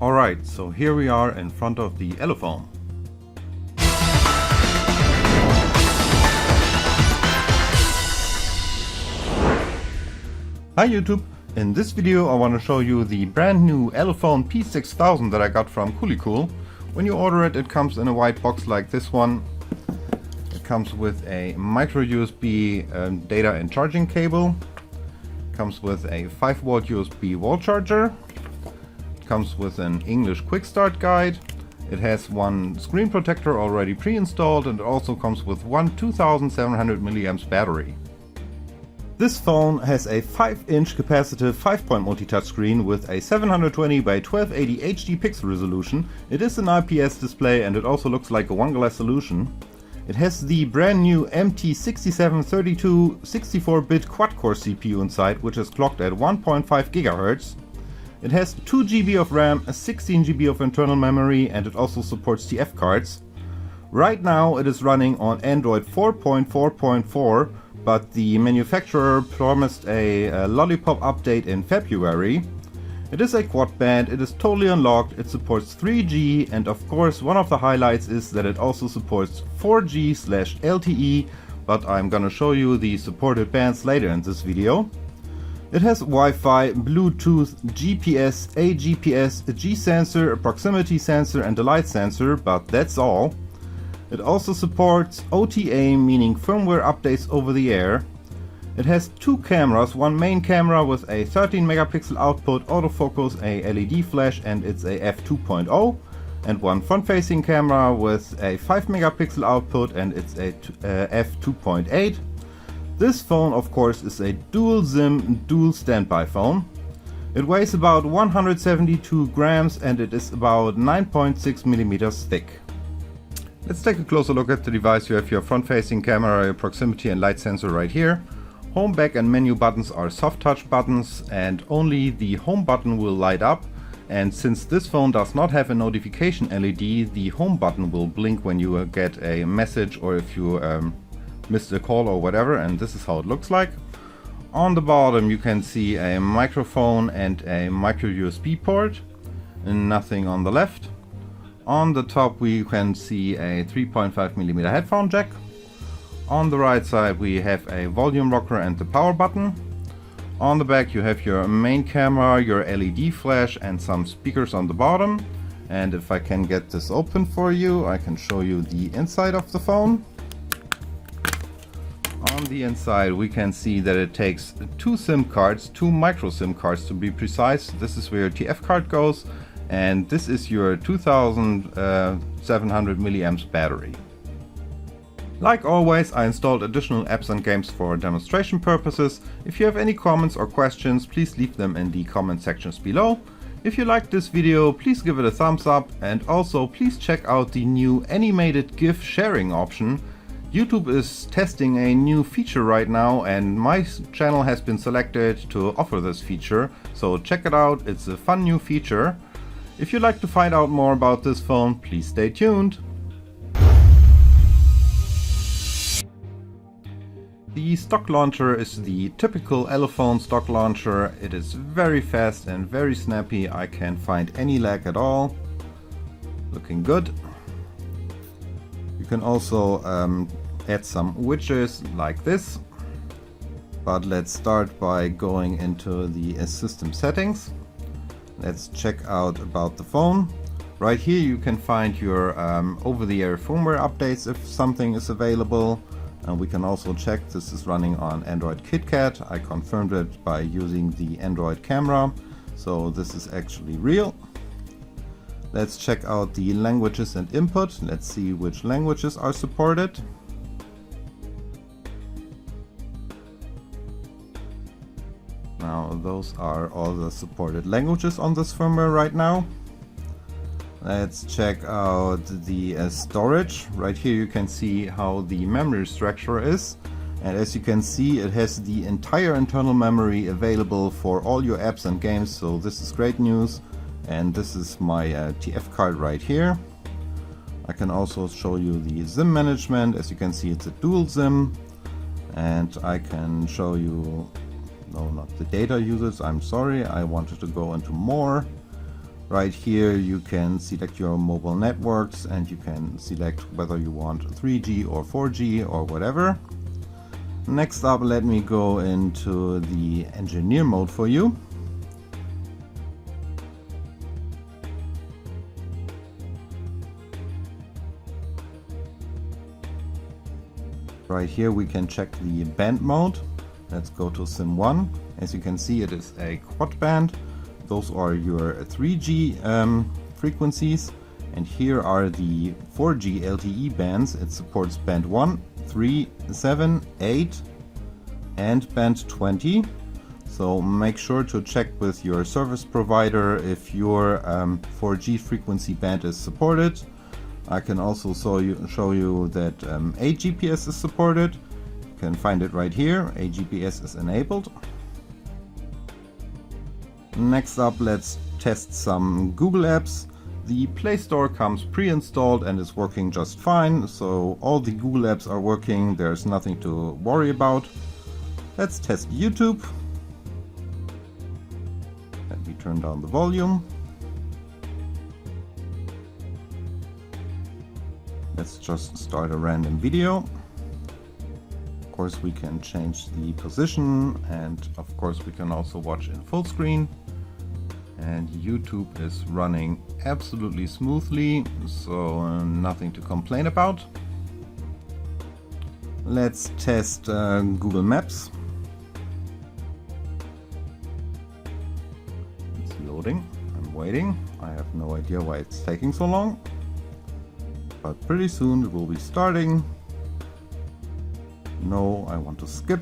Alright, so here we are in front of the Elephone. Hi YouTube! In this video I want to show you the brand new Elephone P6000 that I got from Coolicool. When you order it, it comes in a white box like this one. It comes with a micro USB data and charging cable. It comes with a 5V USB wall charger. It comes with an English quick start guide. It has one screen protector already pre-installed, and it also comes with one 2700 mAh battery. This phone has a 5-inch capacitive 5-point multi-touch screen with a 720 by 1280 HD pixel resolution. It is an IPS display and it also looks like a one glass solution. It has the brand new MT6732 64-bit quad-core CPU inside, which is clocked at 1.5 GHz. It has 2 GB of RAM, 16 GB of internal memory, and it also supports TF cards. Right now it is running on Android 4.4.4, but the manufacturer promised a Lollipop update in February. It is a Quadband, it is totally unlocked, it supports 3G, and of course one of the highlights is that it also supports 4G/LTE, but I'm gonna show you the supported bands later in this video. It has Wi-Fi, Bluetooth, GPS, a GPS, a G-sensor, a proximity sensor and a light sensor, but that's all. It also supports OTA, meaning firmware updates over the air. It has two cameras, one main camera with a 13 megapixel output, autofocus, a LED flash, and it's a f2.0, and one front-facing camera with a 5 megapixel output and it's a f2.8. This phone, of course, is a dual SIM, dual standby phone. It weighs about 172 grams and it is about 9.6 millimeters thick. Let's take a closer look at the device. You have your front-facing camera, your proximity and light sensor right here. Home, back and menu buttons are soft touch buttons, and only the home button will light up. And since this phone does not have a notification LED, the home button will blink when you get a message or if you missed a call or whatever, and this is how it looks like. On the bottom you can see a microphone and a micro USB port, and nothing on the left. On the top we can see a 3.5mm headphone jack. On the right side we have a volume rocker and the power button. On the back you have your main camera, your LED flash and some speakers on the bottom. And if I can get this open for you, I can show you the inside of the phone. On the inside we can see that it takes two SIM cards, two micro SIM cards to be precise. This is where your TF card goes, and this is your 2700 mAh battery. Like always, I installed additional apps and games for demonstration purposes. If you have any comments or questions, please leave them in the comment sections below. If you liked this video, please give it a thumbs up, and also please check out the new animated GIF sharing option. YouTube is testing a new feature right now, and my channel has been selected to offer this feature, so check it out, it's a fun new feature. If you'd like to find out more about this phone, please stay tuned. The stock launcher is the typical Elephone stock launcher. It is very fast and very snappy. I can't find any lag at all. Looking good. You can also add some widgets like this. But let's start by going into the system settings. Let's check out about the phone. Right here you can find your over-the-air firmware updates if something is available. And we can also check this is running on Android Kitkat. I confirmed it by using the Android camera, so this is actually real. Let's check out the languages and input. Let's see which languages are supported. Now those are all the supported languages on this firmware right now. Let's check out the storage. Right here you can see how the memory structure is, and as you can see it has the entire internal memory available for all your apps and games, so this is great news. And this is my TF card right here. I can also show you the SIM management. As you can see, it's a dual SIM, and I can show you, no, not the data users, I'm sorry, I wanted to go into more. Right here you can select your mobile networks and you can select whether you want 3G or 4G or whatever. Next up, let me go into the engineer mode for you. Right here we can check the band mode. Let's go to Sim 1. As you can see, it is a Quadband. Those are your 3G frequencies, and here are the 4G LTE bands. It supports band 1, 3, 7, 8 and band 20. So make sure to check with your service provider if your 4G frequency band is supported. I can also show you that AGPS is supported. You can find it right here. AGPS is enabled. Next up, let's test some Google apps. The Play Store comes pre-installed and is working just fine, so all the Google apps are working. There's nothing to worry about. Let's test YouTube. Let me turn down the volume. Let's just start a random video. Of course we can change the position, and of course we can also watch in full screen. And YouTube is running absolutely smoothly, so nothing to complain about. Let's test Google Maps. It's loading. I'm waiting. I have no idea why it's taking so long. But pretty soon it will be starting. No, I want to skip.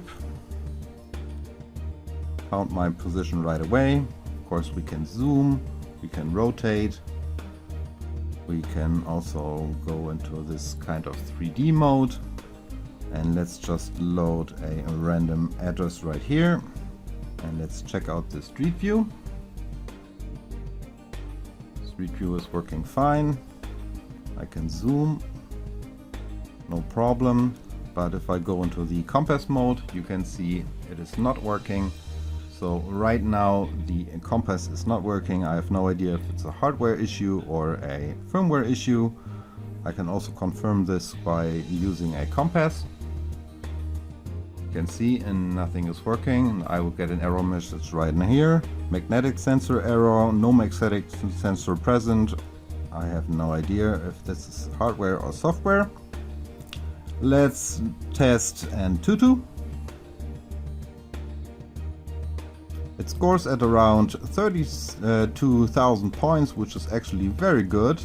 Found my position right away. Of course we can zoom, we can rotate. We can also go into this kind of 3D mode. And let's just load a random address right here. And let's check out the Street View. Street View is working fine. I can zoom, no problem, but if I go into the compass mode, you can see it is not working. So right now the compass is not working. I have no idea if it's a hardware issue or a firmware issue. I can also confirm this by using a compass. You can see and nothing is working, and I will get an error message right in here. Magnetic sensor error, no magnetic sensor present. I have no idea if this is hardware or software. Let's test Antutu. It scores at around 32,000 points, which is actually very good.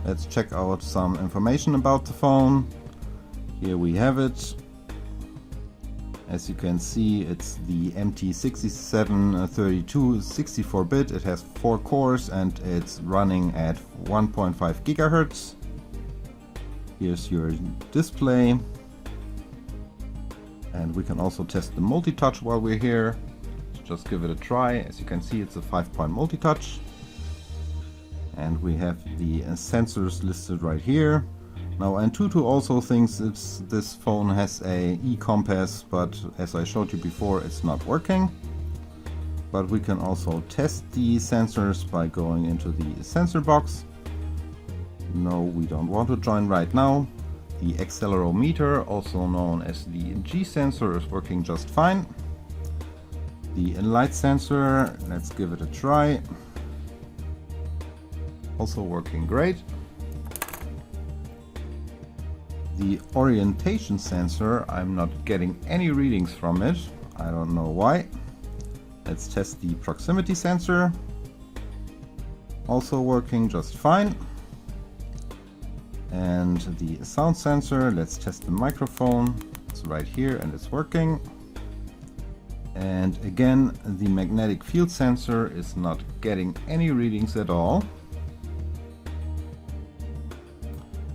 Let's check out some information about the phone. Here we have it. As you can see, it's the MT6732 64-bit. It has 4 cores and it's running at 1.5 GHz. Here's your display. And we can also test the multi-touch while we're here. Just give it a try. As you can see, it's a 5-point multi-touch. And we have the sensors listed right here. Now Antutu also thinks this phone has a e-compass, but as I showed you before, it's not working. But we can also test the sensors by going into the sensor box. No, we don't want to join right now. The accelerometer, also known as the G sensor, is working just fine. The light sensor, let's give it a try. Also working great. The orientation sensor, I'm not getting any readings from it. I don't know why. Let's test the proximity sensor. Also working just fine. And the sound sensor, let's test the microphone. It's right here and it's working. And again, the magnetic field sensor is not getting any readings at all.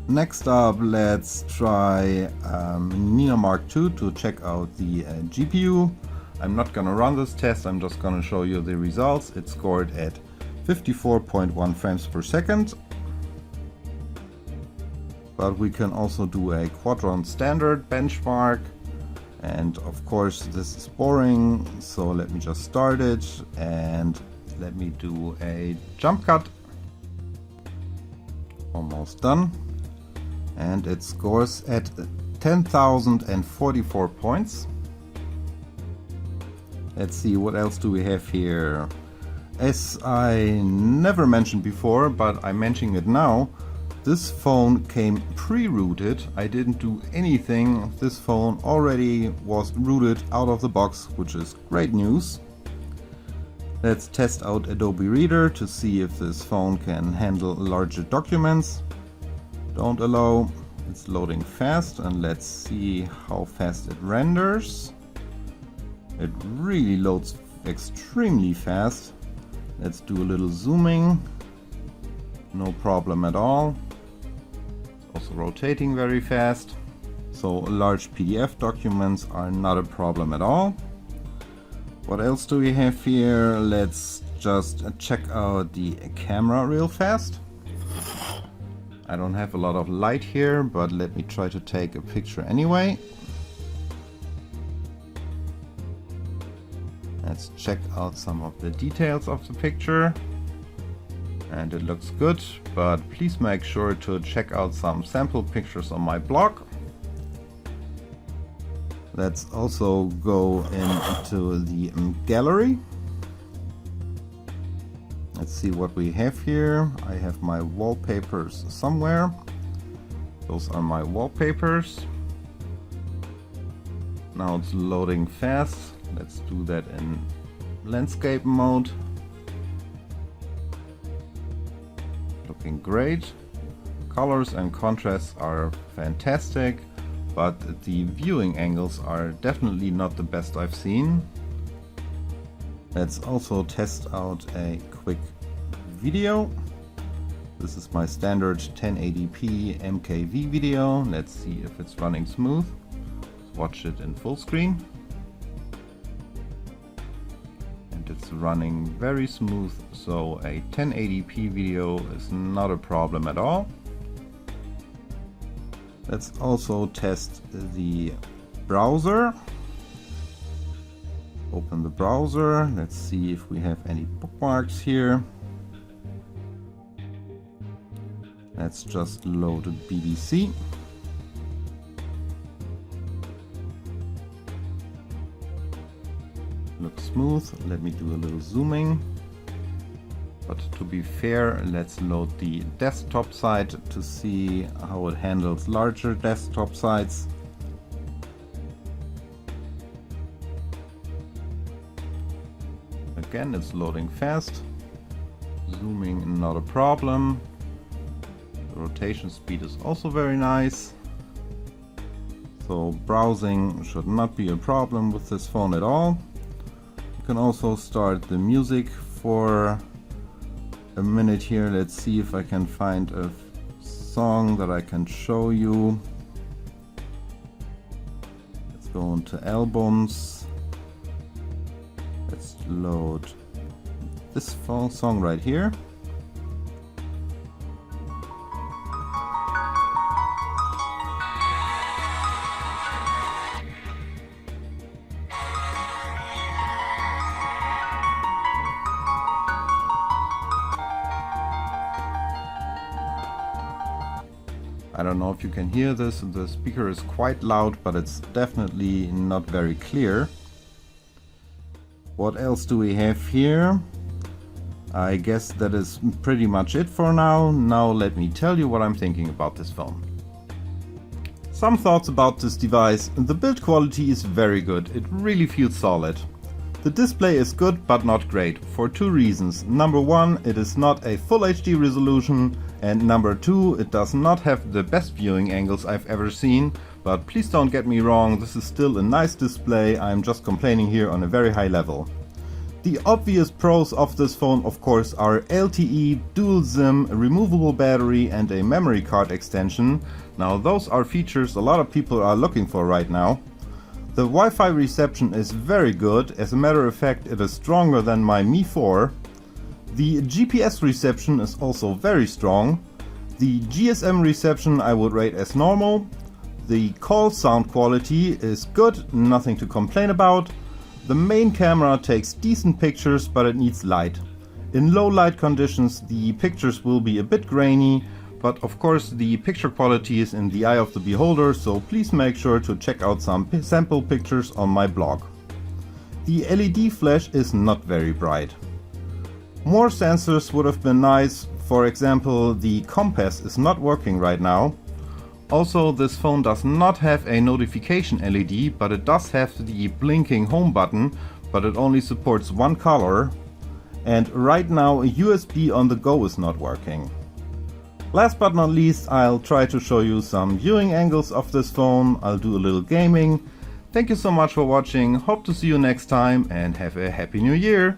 Next up, let's try Neo Mark II to check out the GPU. I'm not gonna run this test, I'm just gonna show you the results. It scored at 54.1 frames per second. But we can also do a Quadron standard benchmark. And of course this is boring, so let me just start it. And Let me do a jump cut. Almost done. And it scores at 10,044 points. Let's see, what else do we have here? As I never mentioned before, but I'm mentioning it now, this phone came pre-rooted. I didn't do anything. This phone already was rooted out of the box, which is great news. Let's test out Adobe Reader to see if this phone can handle larger documents. Don't allow. It's loading fast, and let's see how fast it renders. It really loads extremely fast. Let's do a little zooming. No problem at all. It's also rotating very fast. So large PDF documents are not a problem at all. What else do we have here? Let's just check out the camera real fast. I don't have a lot of light here, but let me try to take a picture anyway. Let's check out some of the details of the picture. And it looks good, but please make sure to check out some sample pictures on my blog. Let's also go into the gallery. Let's see what we have here. I have my wallpapers somewhere. Those are my wallpapers. Now it's loading fast. Let's do that in landscape mode. Looking great. Colors and contrasts are fantastic, but the viewing angles are definitely not the best I've seen. Let's also test out a quick video. This is my standard 1080p MKV video. Let's see if it's running smooth. Let's watch it in full screen. And it's running very smooth, so a 1080p video is not a problem at all. Let's also test the browser. Open the browser. Let's see if we have any bookmarks here. Let's just load BBC. Looks smooth. Let me do a little zooming. But to be fair, let's load the desktop side to see how it handles larger desktop sites. Again, it's loading fast. Zooming, not a problem. The rotation speed is also very nice. So browsing should not be a problem with this phone at all. You can also start the music for a minute here. Let's see if I can find a song that I can show you. Let's go into albums. Let's load this song right here. I don't know if you can hear this, the speaker is quite loud, but it's definitely not very clear. What else do we have here? I guess that is pretty much it for now. Now let me tell you what I'm thinking about this phone. Some thoughts about this device. The build quality is very good, it really feels solid. The display is good but not great, for two reasons. Number one, it is not a full HD resolution, and number two, it does not have the best viewing angles I've ever seen. But please don't get me wrong, this is still a nice display, I'm just complaining here on a very high level. The obvious pros of this phone of course are LTE, dual SIM, a removable battery and a memory card extension. Now those are features a lot of people are looking for right now. The Wi-Fi reception is very good, as a matter of fact it is stronger than my Mi 4. The GPS reception is also very strong. The GSM reception I would rate as normal. The call sound quality is good, nothing to complain about. The main camera takes decent pictures, but it needs light. In low light conditions the pictures will be a bit grainy, but of course the picture quality is in the eye of the beholder, so please make sure to check out some sample pictures on my blog. The LED flash is not very bright. More sensors would have been nice. For example, the compass is not working right now. Also, this phone does not have a notification LED, but it does have the blinking home button, but it only supports one color. And right now a USB on the go is not working. Last but not least, I'll try to show you some viewing angles of this phone. I'll do a little gaming. Thank you so much for watching, hope to see you next time and have a happy new year!